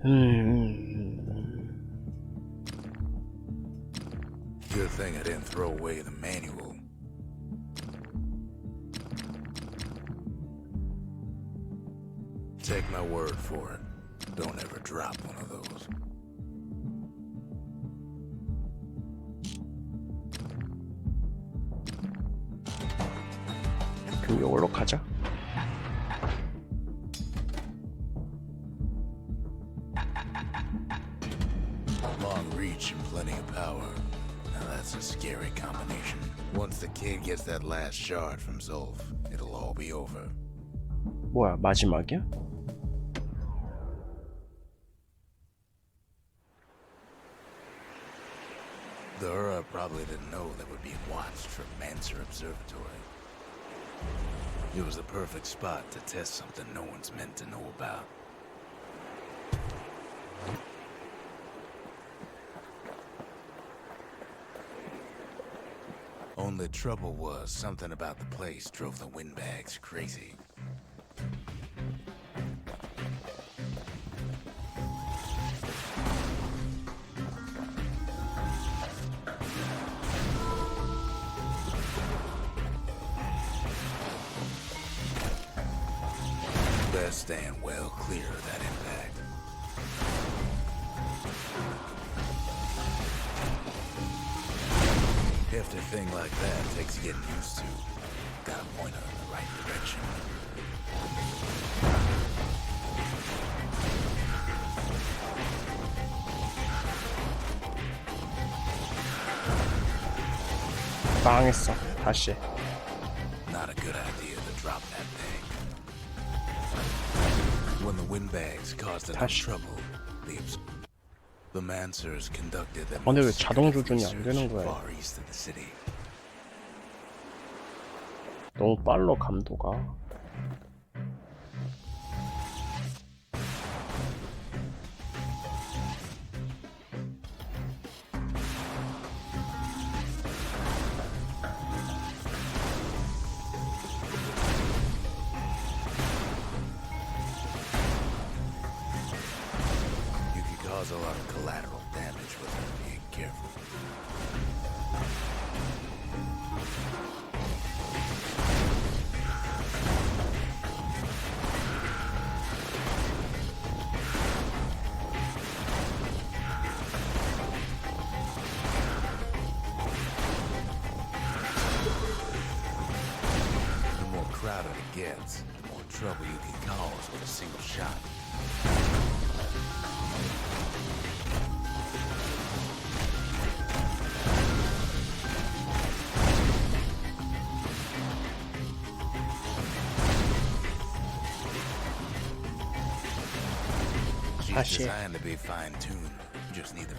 Good thing I didn't throw away the manual. Take my word for it. Don't ever drop one of those. 그럼 이걸로 가자. Long reach and plenty of power. Now that's a scary combination. Once the kid gets that last shard from Zolf, it'll all be over. 뭐야, 마지막이야? The Ura probably didn't know they were being watched from Manser Observatory. It was the perfect spot to test something no one's meant to know about. Only trouble was, something about the place drove the windbags crazy. Best stand well clear of that impact. Hefty thing like that takes getting used to. Gotta point her in the right direction. 망했어. 다시. Not a good idea to drop that thing. When the windbags caused enough trouble, the Mansers conducted them. 근데 왜 자동 조준이 안 되는 거야? far east of the city. 너무 빨라 감도가. You could cause a lot of collateral damage without being careful. The more crowded it gets, the more trouble you can cause with a single shot. She's 다시. designed to be fine-tuned. Just need the...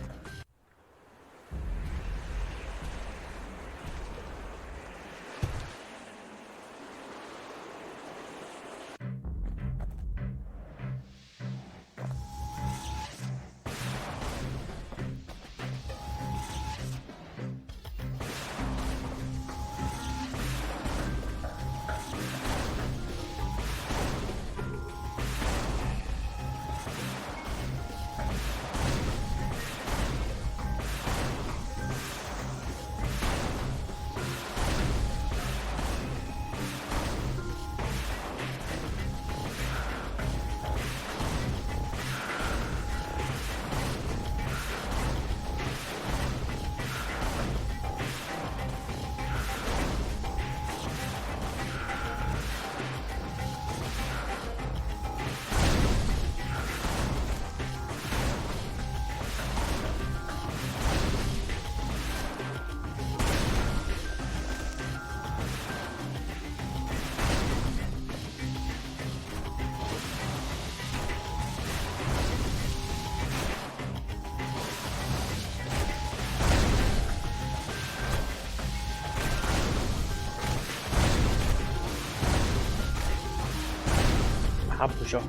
다 부셔.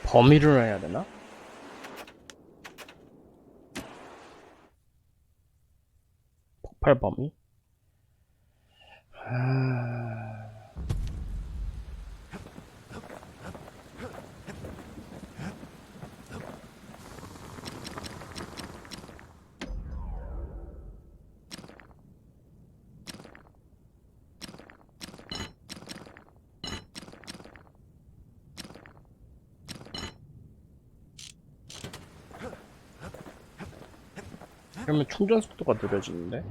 범위를 해야 되나? 폭발 범위? 그러면 충전 속도가 느려지는데?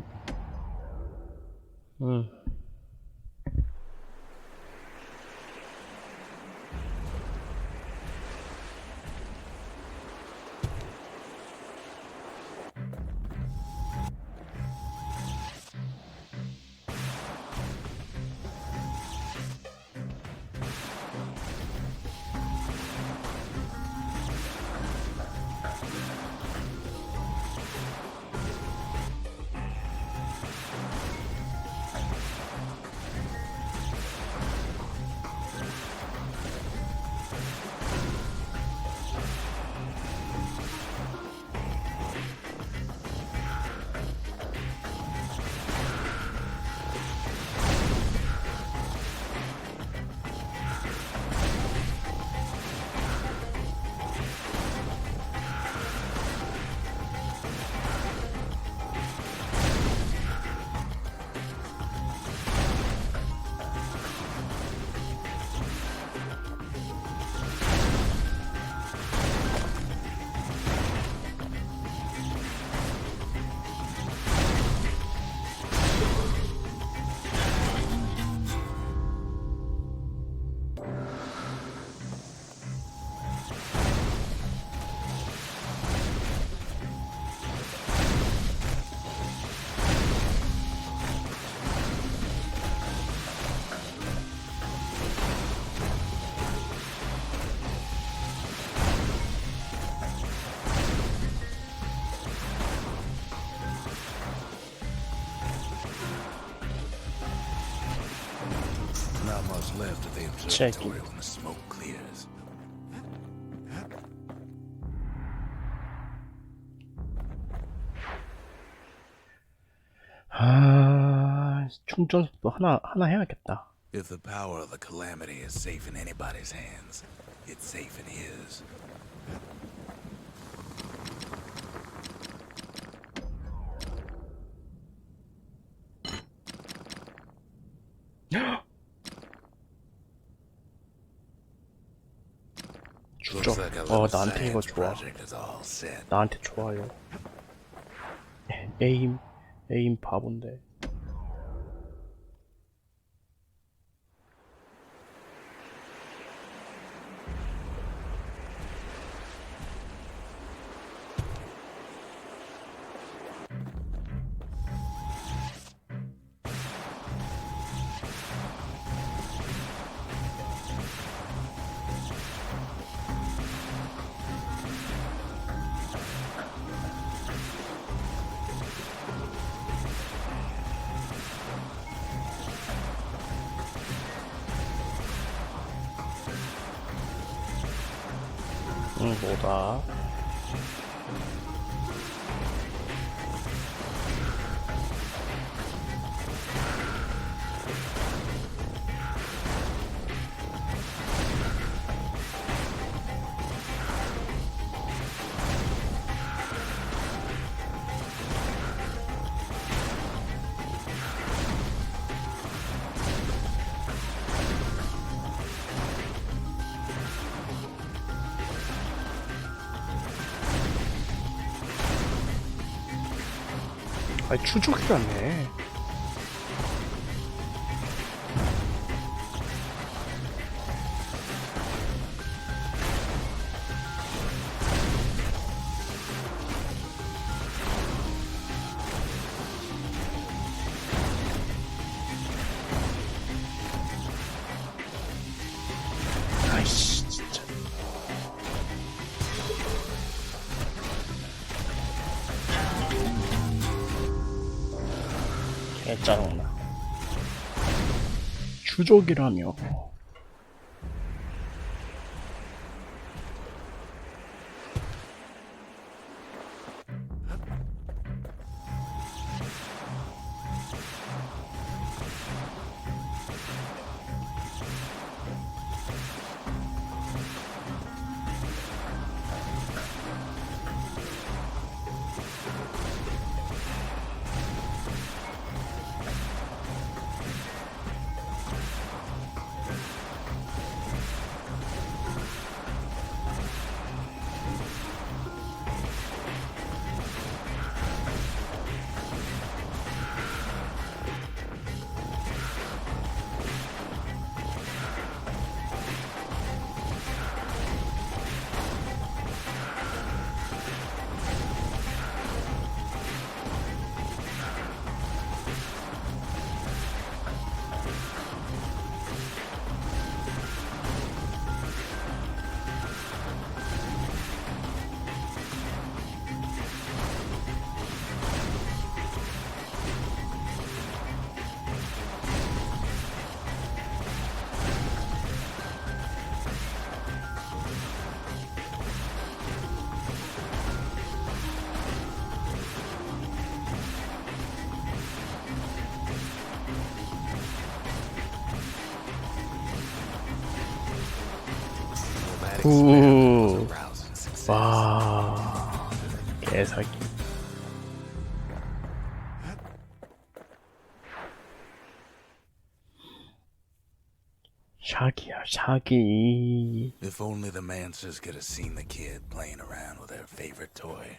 Not much left of the observatory when the smoke clears. 충전 속도 하나 해야겠다. If the power of the calamity is safe in anybody's hands, it's safe in his. 주죠. 나한테 이거 좋아. 나한테 좋아요. 에임 바본데. 뭐다? 아니 추적이라네. 아이씨 진짜. 짜증나. 추적이라며. That experiment was a 우. rousing success. 와. 개사기. 샤기야, 샤기. If only the Mancers could have seen the kid playing around with their favorite toy.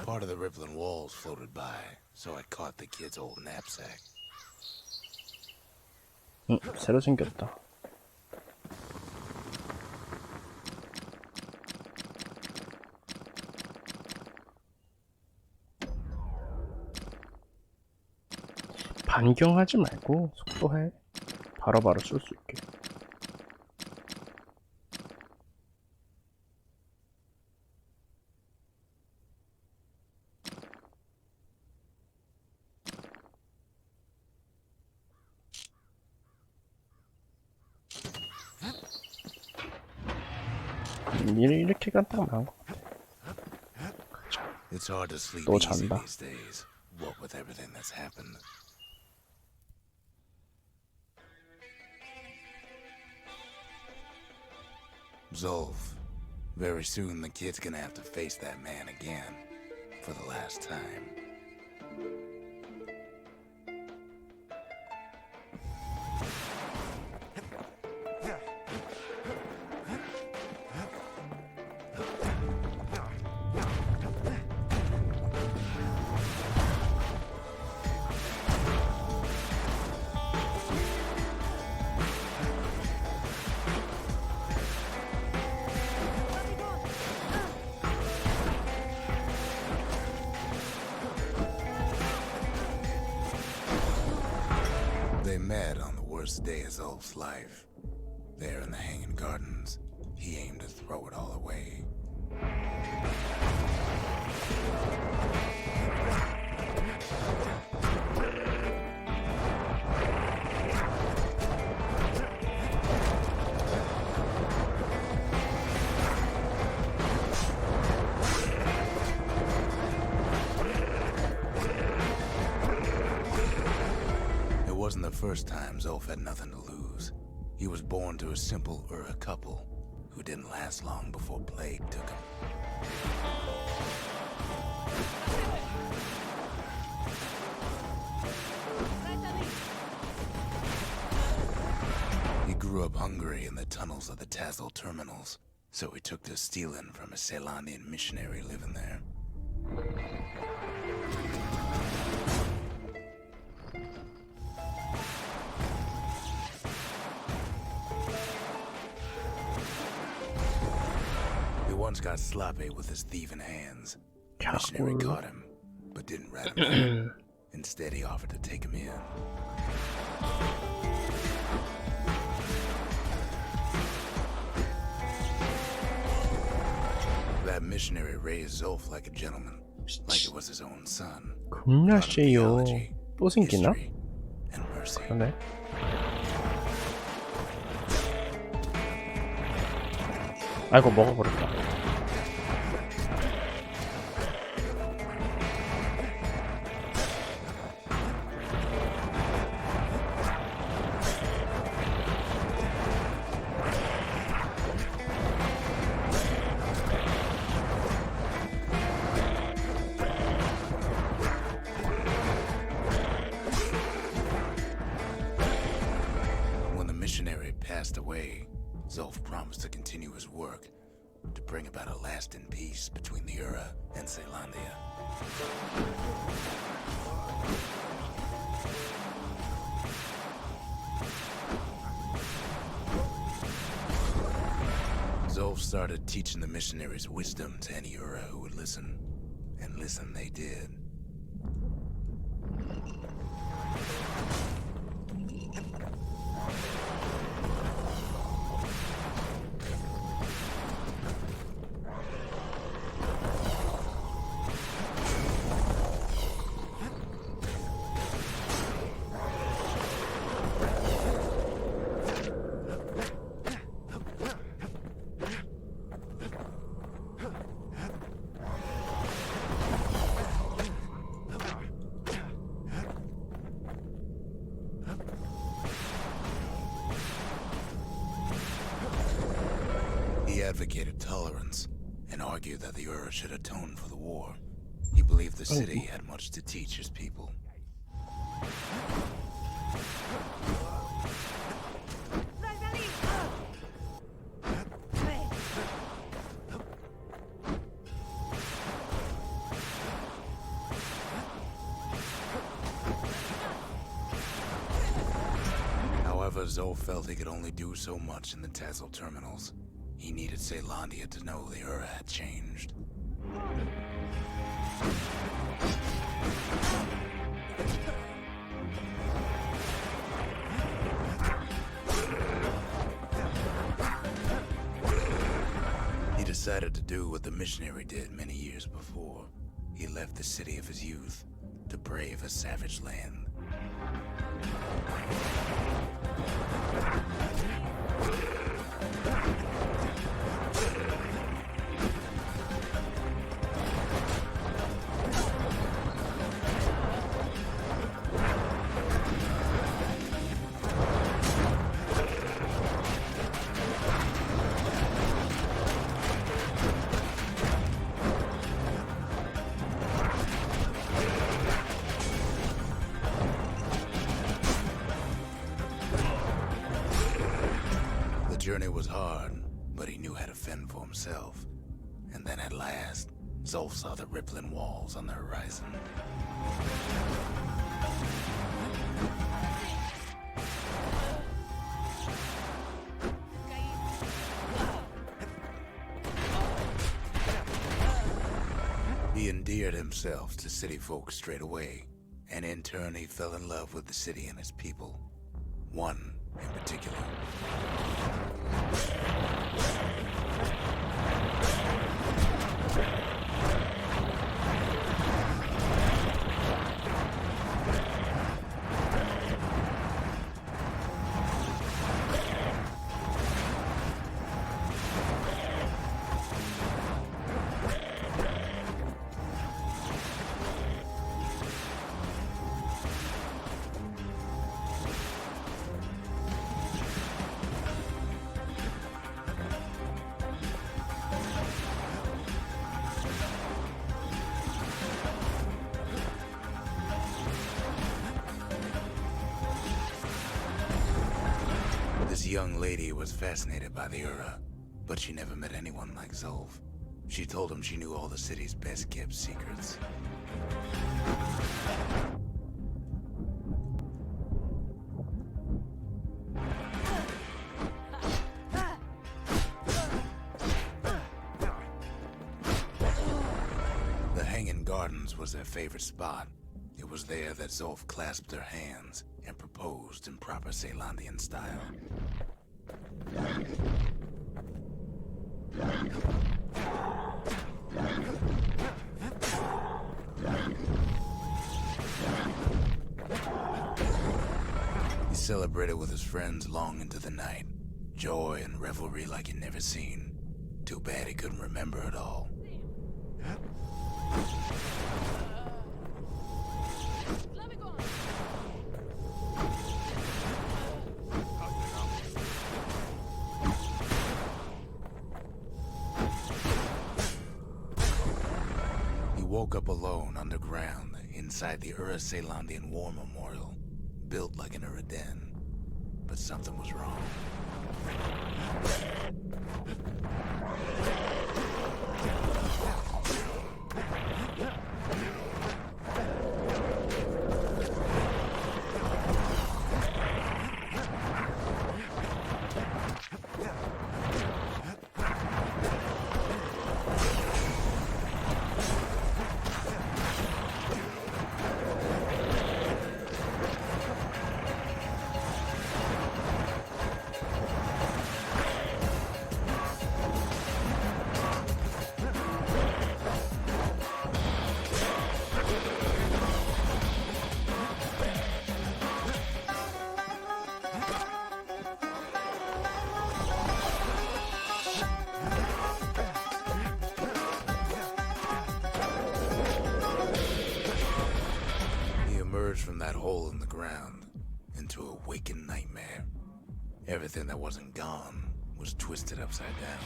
Part of the rippling walls floated by, so I caught the kid's old knapsack. 새로 생겼다. 반경하지 말고 속도해. 바로바로 쏠 수 있게. 이렇게가 딱 나은 것 같아. 그쵸. It's hard to sleep 또 easy 잔다. these days, what with everything that's happened. Zolf, very soon the kid's gonna have to face that man again, for the last time. They met on the worst day of Zolf's life. There in the Hanging Gardens, he aimed to throw it all away. It wasn't the first time Zolf had nothing to lose. He was born to a simple Ura couple who didn't last long before plague took him. He grew up hungry in the tunnels of the Tazzle terminals, so he took to stealing from a Ceylandian missionary living there. He once got sloppy with his thieving hands. The missionary 자꾸 caught him, but didn't rat him out. Instead, he offered to take him in. That missionary raised Zolf like a gentleman, like it was his own son. 겁나 Taught him 세요. theology, 또 생기나? history, and mercy. 그러네. 아이고 먹어버렸다. When the missionary passed away, Zolf promised to continue his work to bring about a lasting peace between the Ura and Ceylandia. Zolf started teaching the missionaries wisdom to any Ura who would listen, and listen they did. advocated tolerance and argued that the Ura should atone for the war. He believed the city had much to teach his people. However, Zoe felt he could only do so much in the Tassel terminals. He needed Caelondia to know the Ura had changed. He decided to do what the missionary did many years before. He left the city of his youth to brave a savage land. The journey was hard, but he knew how to fend for himself. And then at last, Zolf saw the rippling walls on the horizon. He endeared himself to city folk straight away, and in turn he fell in love with the city and its people. One in particular. This young lady was fascinated by the Ura, but she never met anyone like Zolf. She told him she knew all the city's best-kept secrets. The Hanging Gardens was their favorite spot. It was there that Zolf clasped her hands and proposed in proper Caelondian style. He celebrated with his friends long into the night. Joy and revelry like he'd never seen. Too bad he couldn't remember it all. He woke up alone underground inside the Ura Caelondian War Memorial, built like an Ura den. But something was wrong. From that hole in the ground into a waking nightmare. Everything that wasn't gone was twisted upside down.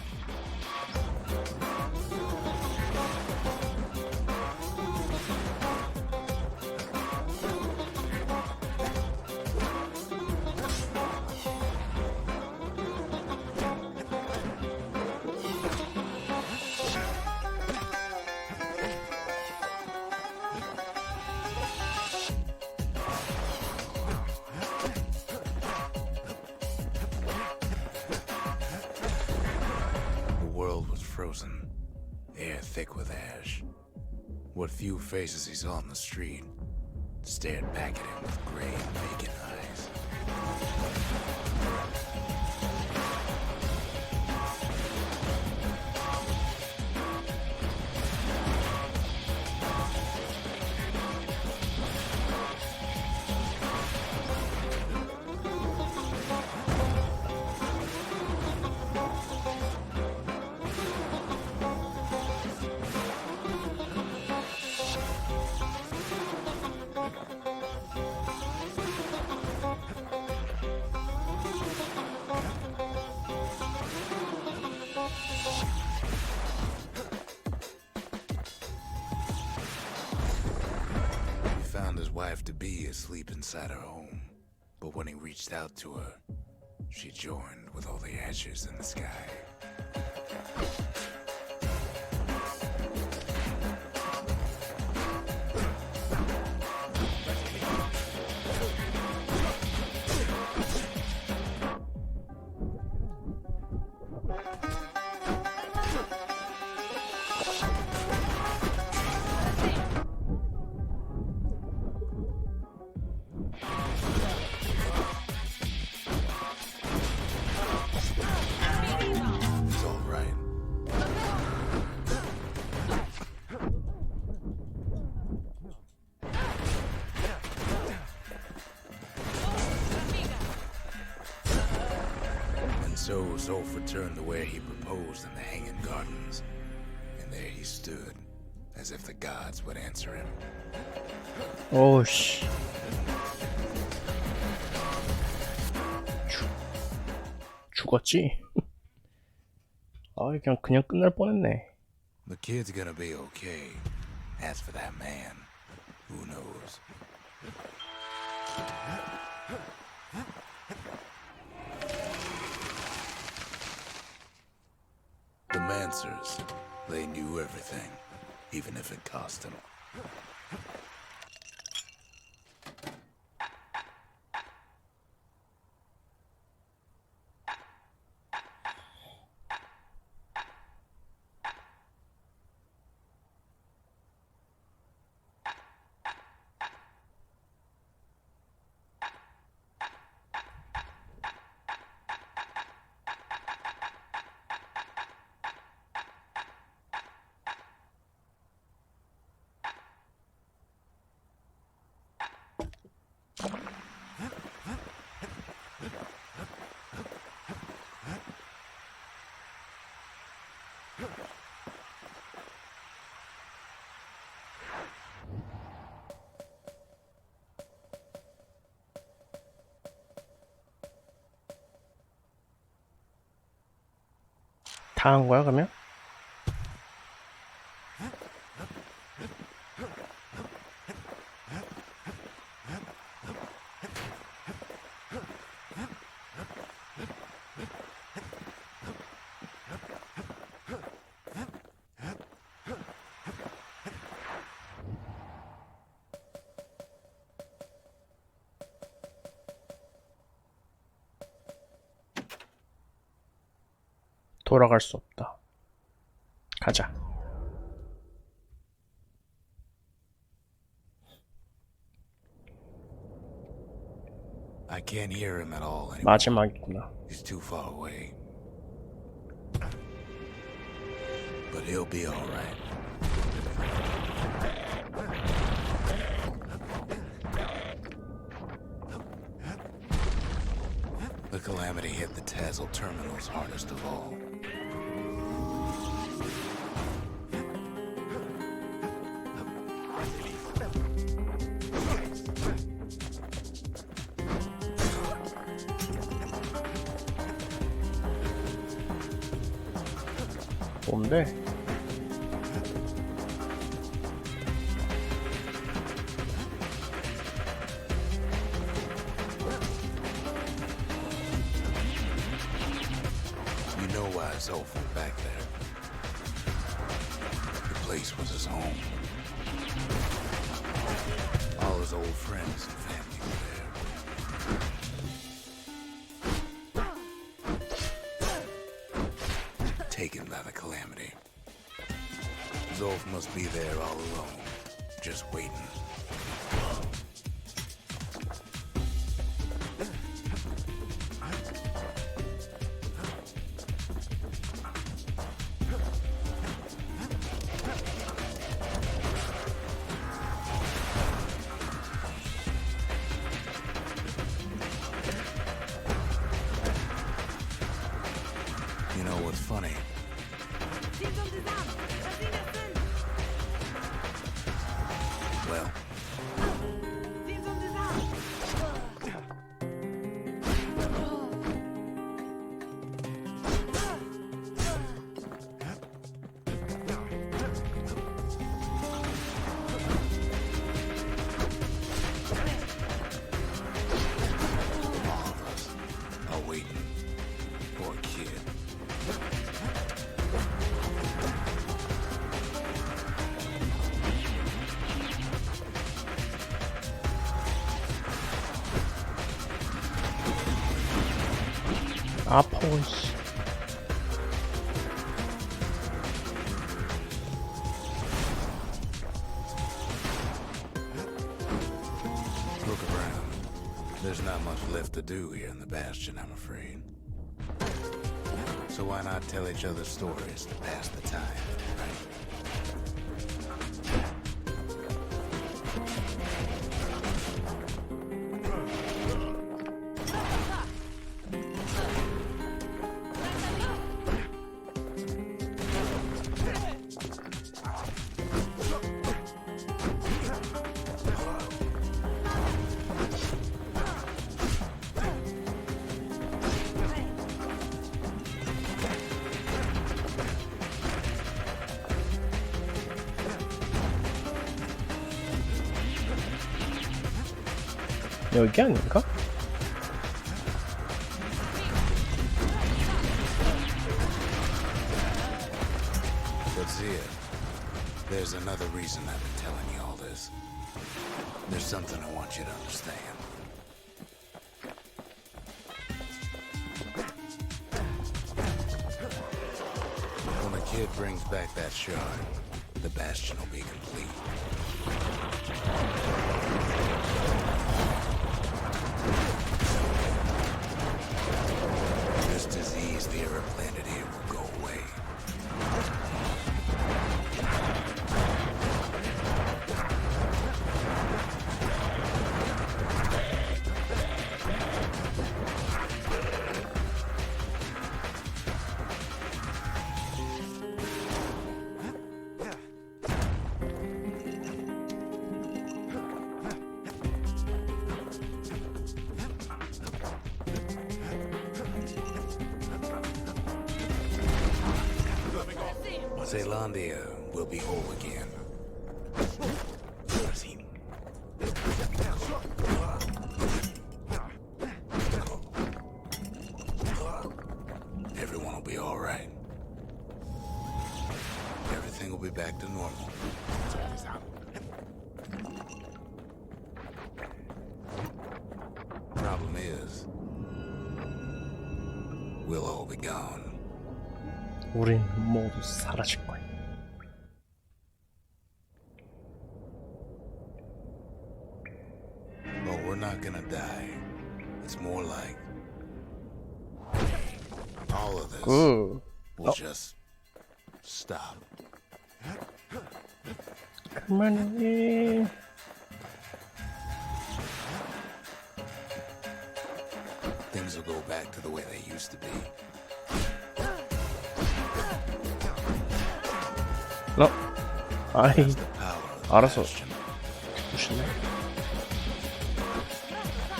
Frozen, air thick with ash. What few faces he saw on the street stared back at him with gray and vacant eyes. His wife-to-be asleep inside her home, but when he reached out to her, she joined with all the ashes in the sky. So Zolf returned to where he proposed in the Hanging Gardens, and there he stood, as if the gods would answer him. Oh, 씨. 죽었지? 아, 그냥 끝날 뻔했네. The kid's gonna be okay. As for that man, who knows? The Mancers, they knew everything, even if it cost them. 다 한 거야, 그러면? 돌아갈 수 없다. 가자. I can't hear him at all anymore. 마지막이구나. He's too far away. But he'll be all right. The calamity hit the Tazzle terminals hardest of all. 뭔데? You know why Zolf went back there. The place was his home. All his old friends and family were there. Taken by the calamity. Zolf must be there all alone, just waiting. You know what's funny? Well, all of us are waiting for a kid. 아파, 씨. Look around. There's not much left to do here in the Bastion, I'm afraid. So why not tell each other stories to pass the time, right? 여기 아닌가? But Zia, there's another reason I've been telling you all this. There's something I want you to understand. When the kid brings back that shard, the Bastion will be complete. This disease the Arab planted here will go away. Zealandia will be whole again. Everyone will be all right. Everything will be back to normal. Problem is, we'll all be gone. 우린 모두 사라질 거야. But we're not gonna die. It's more like all of this 굿. will just stop. 그만해. Things will go back to the way they used to be. 너, 아이, The power of the 알았어. Bastion. 무시네.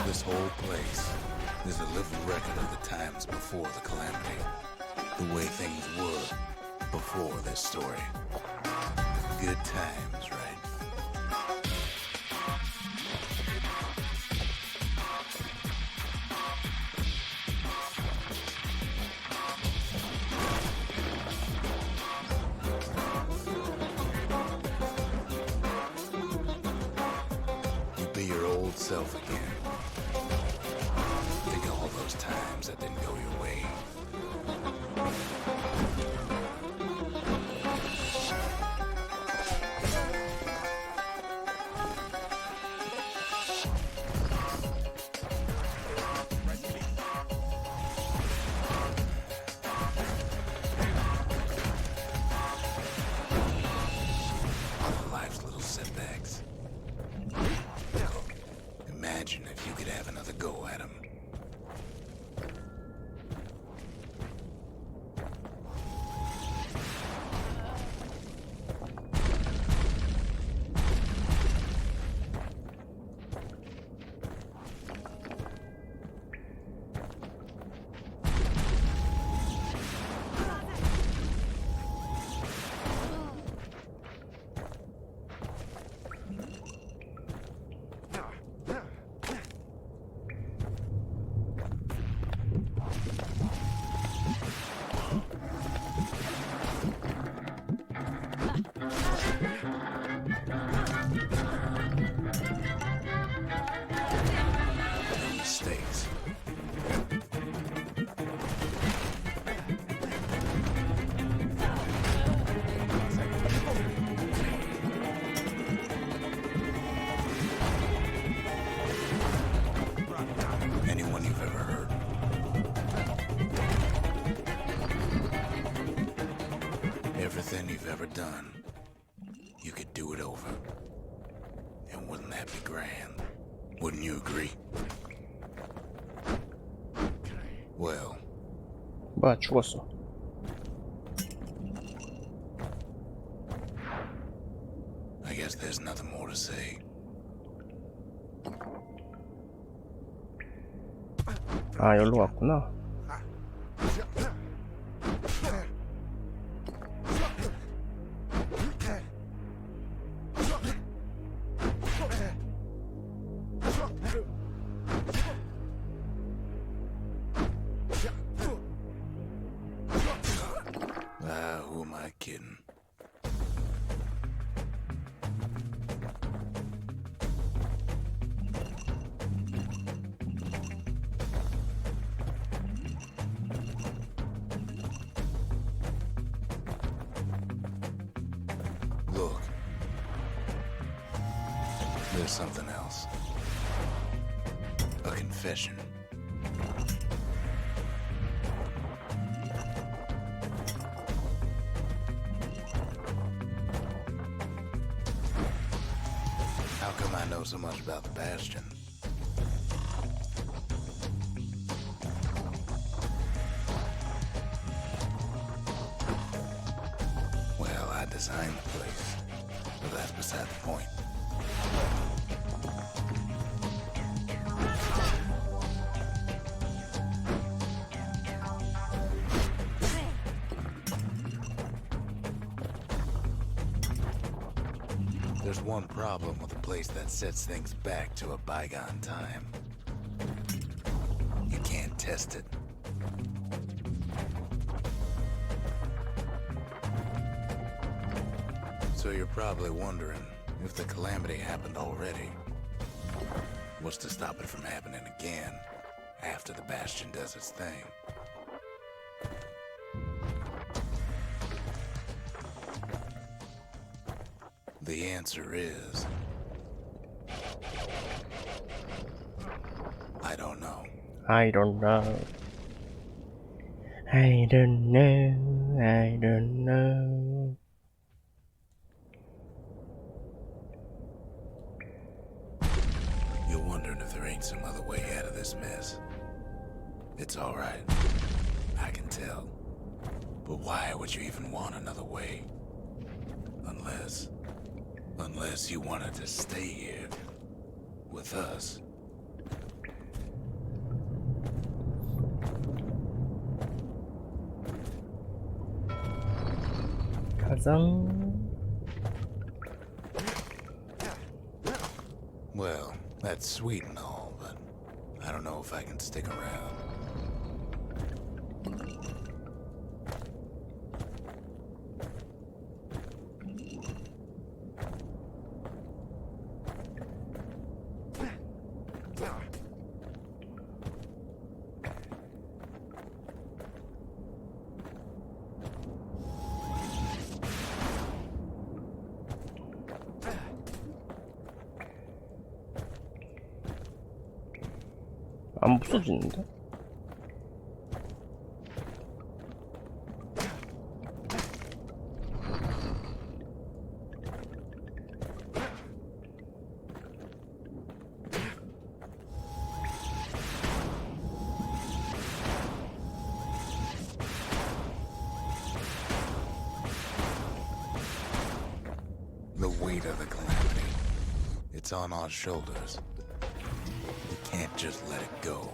This whole place is a living record of the times before the calamity. The way things were before this story. Good times, right? You'd be your old self again. Think of all those times that didn't go your way. Life's little setbacks. Imagine if you could have another go at 'em. No mistakes. Anyone you've ever heard. Everything you've ever done, you could do it over. And wouldn't that be grand? Wouldn't you agree? Well, 뭐야, 죽었어. I guess there's nothing more to say. 아, 여기로 갔구나. Who am I kidding? Look. There's something else. A confession. How come I know so much about the Bastion? Well, I designed the place, but that's beside the point. There's one problem with a place that sets things back to a bygone time. You can't test it. So you're probably wondering if the calamity happened already. What's to stop it from happening again after the Bastion does its thing? The answer is... I don't know. I don't know. I don't know. I don't know. You're wondering if there ain't some other way out of this mess. It's alright. I can tell. But why would you even want another way? Unless you wanted to stay here with us. 완성. Well, that's sweet and all, but I don't know if I can stick around. 안 부서지는데? The weight of the calamity. It's on our shoulders. We can't just let it go.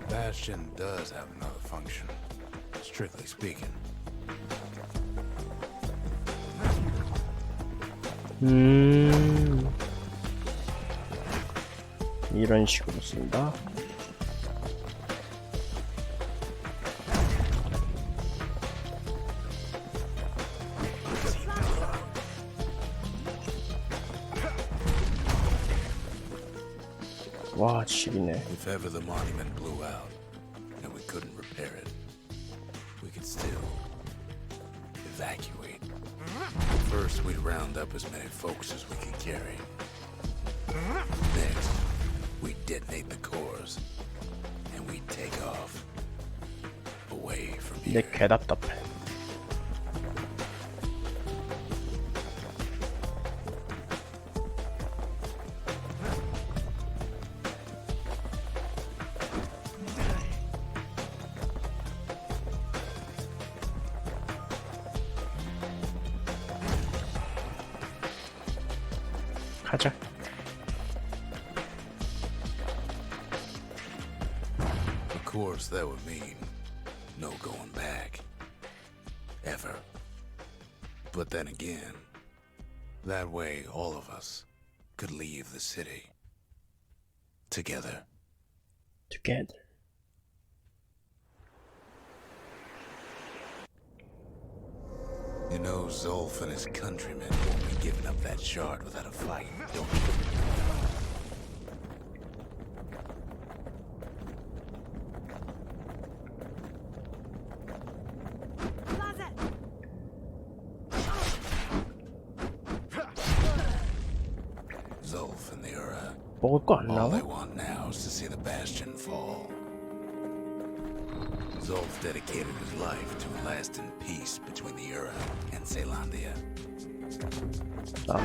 Bastion does have another function, strictly speaking. 이런 식으로 쓴다. 와, 지리네. If ever the monument blew out and we couldn't repair it, we could still evacuate. First, we'd round up as many folks as we could carry. Next, we'd detonate the cores and we'd take off away from 내 here. 개답답해. 가자. Of course, that would mean no going back. Ever. But then again, that way all of us could leave the city. Together. Together. You know, Zolf and his countrymen won't be giving up that shard without a fight, don't you? Zolf and the Ura. 먹을 거 안 All they 나와? want now is to see the Bastion fall. Zolf dedicated his life to a lasting peace between the Ura and Zealandia. 나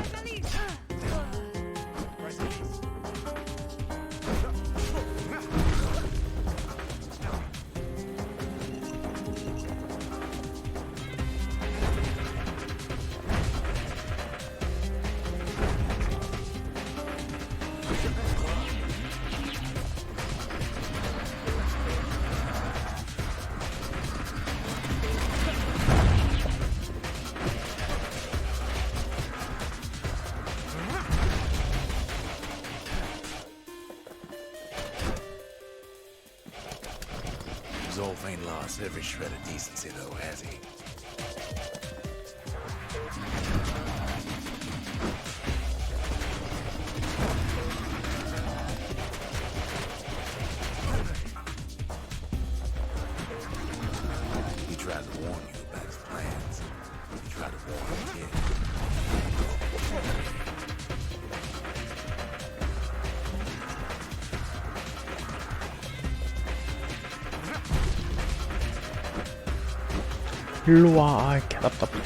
Zolf ain't lost every shred of decency, though, has he? He tried to warn you about his plans. He tried to warn the kid. 일로 와. 아, 개답답해.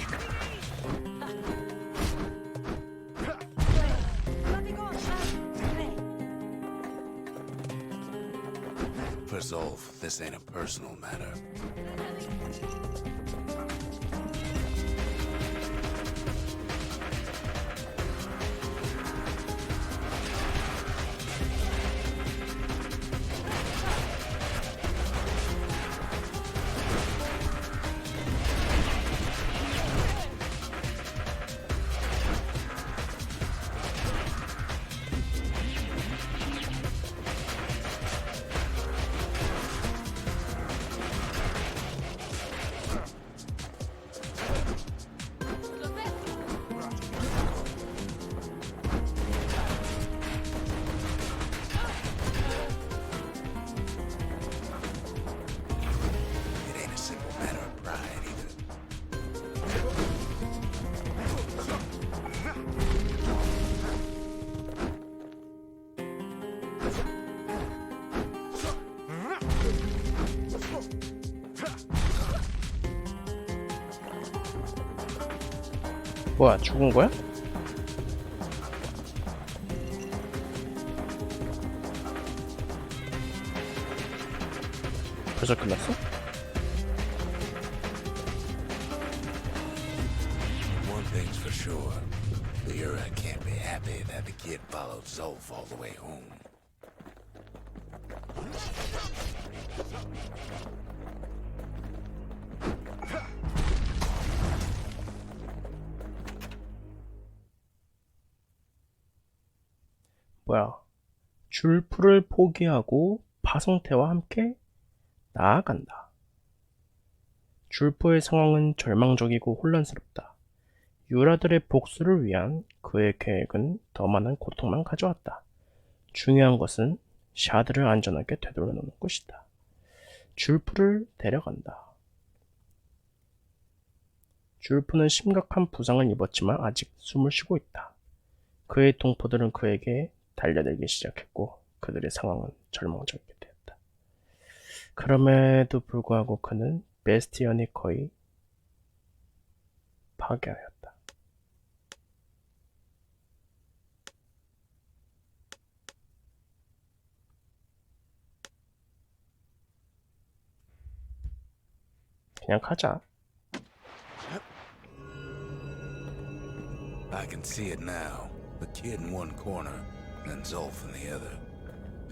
For Zolf, this ain't a personal matter. 뭐야, 죽은 거야? 벌써 끝났어? One thing's for sure. The Urad can't be happy that the kid followed Zolf all the way home. 뭐야, 줄프를 포기하고 파송태와 함께 나아간다. 줄프의 상황은 절망적이고 혼란스럽다. 유라들의 복수를 위한 그의 계획은 더 많은 고통만 가져왔다. 중요한 것은 샤드를 안전하게 되돌려놓는 것이다. 줄프를 데려간다. 줄프는 심각한 부상을 입었지만 아직 숨을 쉬고 있다. 그의 동포들은 그에게 달려들기 시작했고 그들의 상황은 절망적이게 되었다. 그럼에도 불구하고 그는 베스티언이 거의 파괴하였다. 그냥 가자. I can see it now. The kid in one corner, and Zolf in the other.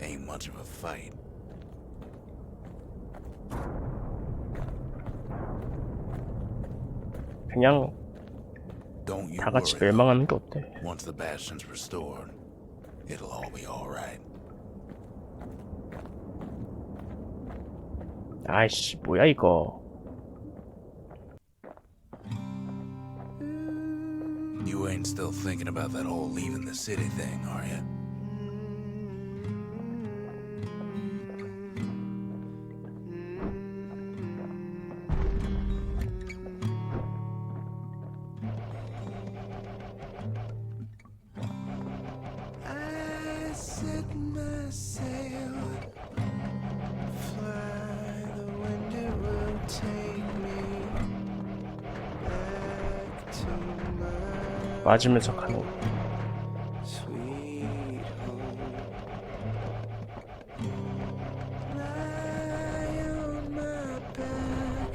Ain't much of a fight. 그냥 Don't you 다 같이 worry. 멸망하는 게 어때? Once the Bastion's restored, it'll all be alright. 아이씨, 뭐야 이거. You ain't still thinking about that whole leaving the city thing, are you? I set my sail, fly, the wind it will take me back to my 맞으면서 가는 거. sweet home. Lie on my back,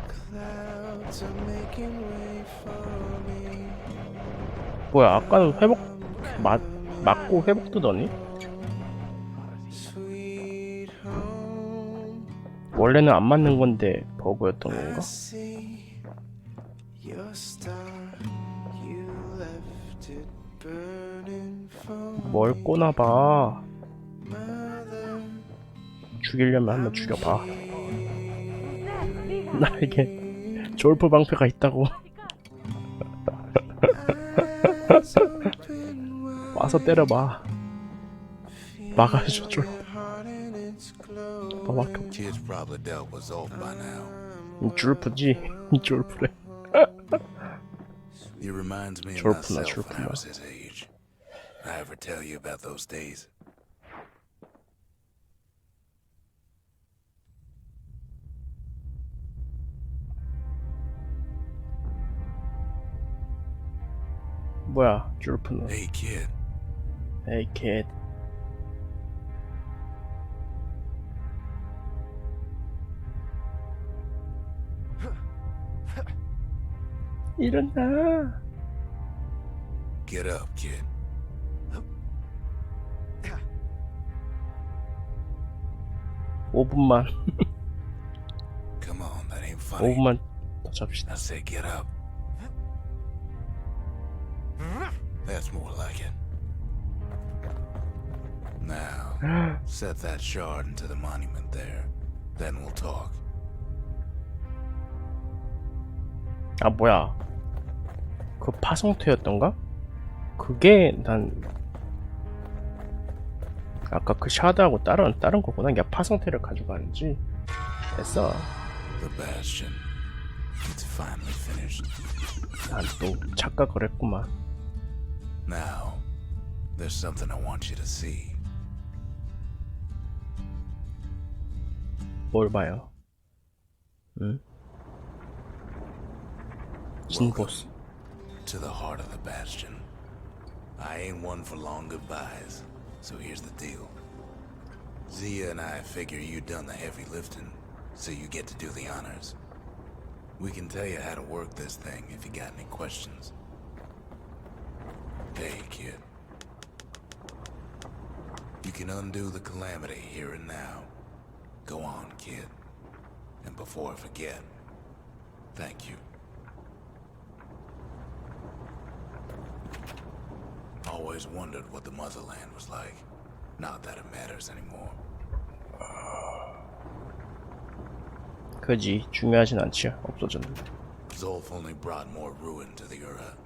clouds are making way for me. 뭐야, 아까는 맞고 회복 뜨더니? Sweet home. 원래는 안 맞는 건데 버그였던 건가? See your star, you left it burning for 뭘 꼬나봐. mother. 죽이려면 한번 죽여봐. 나에게 졸프 방패가 있다고. 와서 때려봐. 막아줘, 졸프. 너밖에 Kids probably dealt with Zolf by now. 없. 졸프지? 졸프래. He reminds me of 졸프나, myself when I 졸프나. was his age. I ever tell you about those days? 뭐야, 졸프는. Hey kid, 에이, 캣. 일어나. get up, kid. 5분만. Come on, that ain't funny. 5분만 더 잡시다. I say get up. That's more like it. Now, set that shard into the monument there. Then we'll talk. 아, 뭐야. 그 파송태였던가? 그게 난 아까 그 샤드하고 다른 거구나. 야, 파송태를 가져가는지. 됐어. The Bastion. It's finally finished. 난 또 착각을 했구만. Now, there's something I want you to see. 뭘 봐요? 응? 진보스. to the heart of the Bastion. I ain't one for long goodbyes, so here's the deal. Zia and I figure you done the heavy lifting, so you get to do the honors. We can tell you how to work this thing if you got any questions. Hey, kid. You can undo the calamity here and now. Go on, kid. And before I forget, thank you. Always wondered what the motherland was like. Not that it matters anymore. 그지 중요하진 않지. 없어졌는데. Zolf only brought more ruin to the Ura.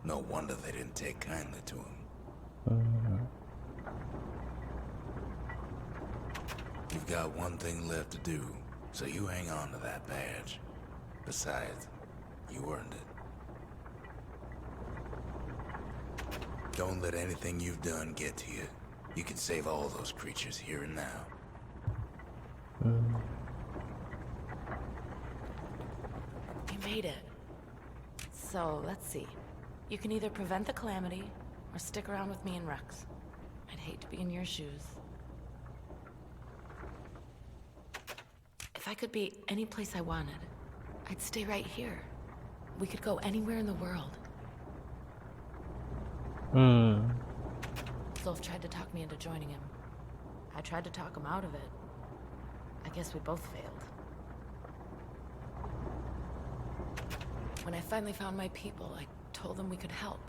No wonder they didn't take kindly to him. You've got one thing left to do, so you hang on to that badge. Besides, you earned it. Don't let anything you've done get to you. You can save all those creatures here and now. You made it. So, let's see. You can either prevent the calamity, or stick around with me and Rex. I'd hate to be in your shoes. If I could be any place I wanted, I'd stay right here. We could go anywhere in the world. Zolf tried to talk me into joining him. I tried to talk him out of it. I guess we both failed. When I finally found my people, I told them we could help.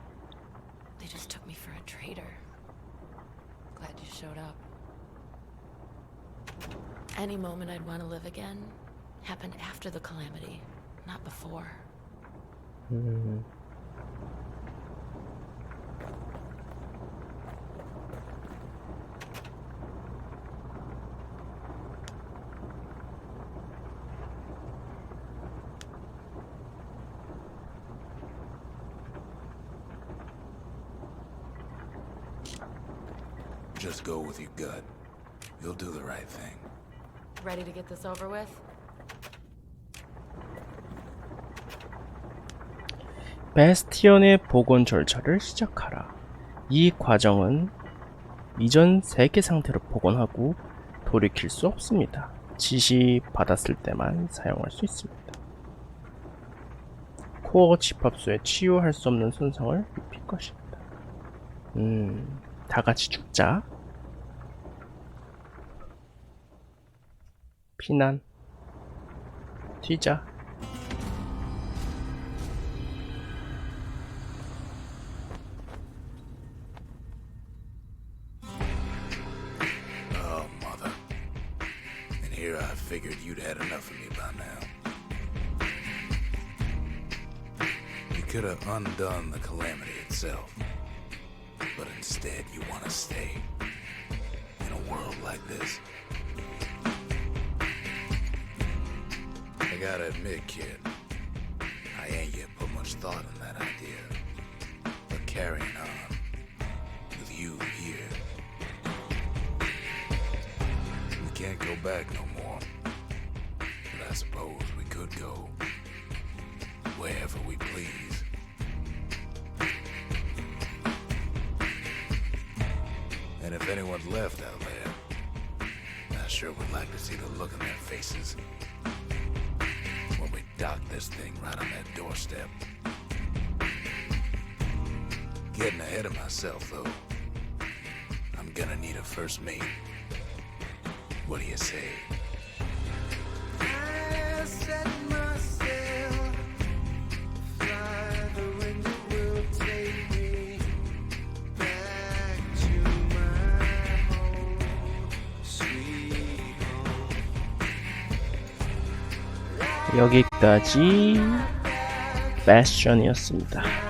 They just took me for a traitor. Glad you showed up. Any moment I'd want to live again happened after the calamity, not before. Just go with your gut. You'll do the right thing. Ready to get this over with? 베스티언의 복원 절차를 시작하라. 이 과정은 이전 세계 상태로 복원하고 돌이킬 수 없습니다. 지시 받았을 때만 사용할 수 있습니다. 코어 집합소에 치유할 수 없는 손상을 입힐 것입니다. 다 같이 죽자. 피난. 튀자. Oh, mother. And here I figured you'd had enough of me by now. You could have undone the calamity itself. But instead you want to stay in a world like this. I gotta admit, kid, I ain't yet put much thought in that idea. But carrying on with you here, we can't go back no more. But I suppose we could go wherever we please. And if anyone's left out there, I sure would like to see the look on their faces when we dock this thing right on that doorstep. Getting ahead of myself, though. I'm gonna need a first mate. What do you say? I set myself fly, the wind will take me back to my home, sweet home. 여기까지 Bastion이었습니다.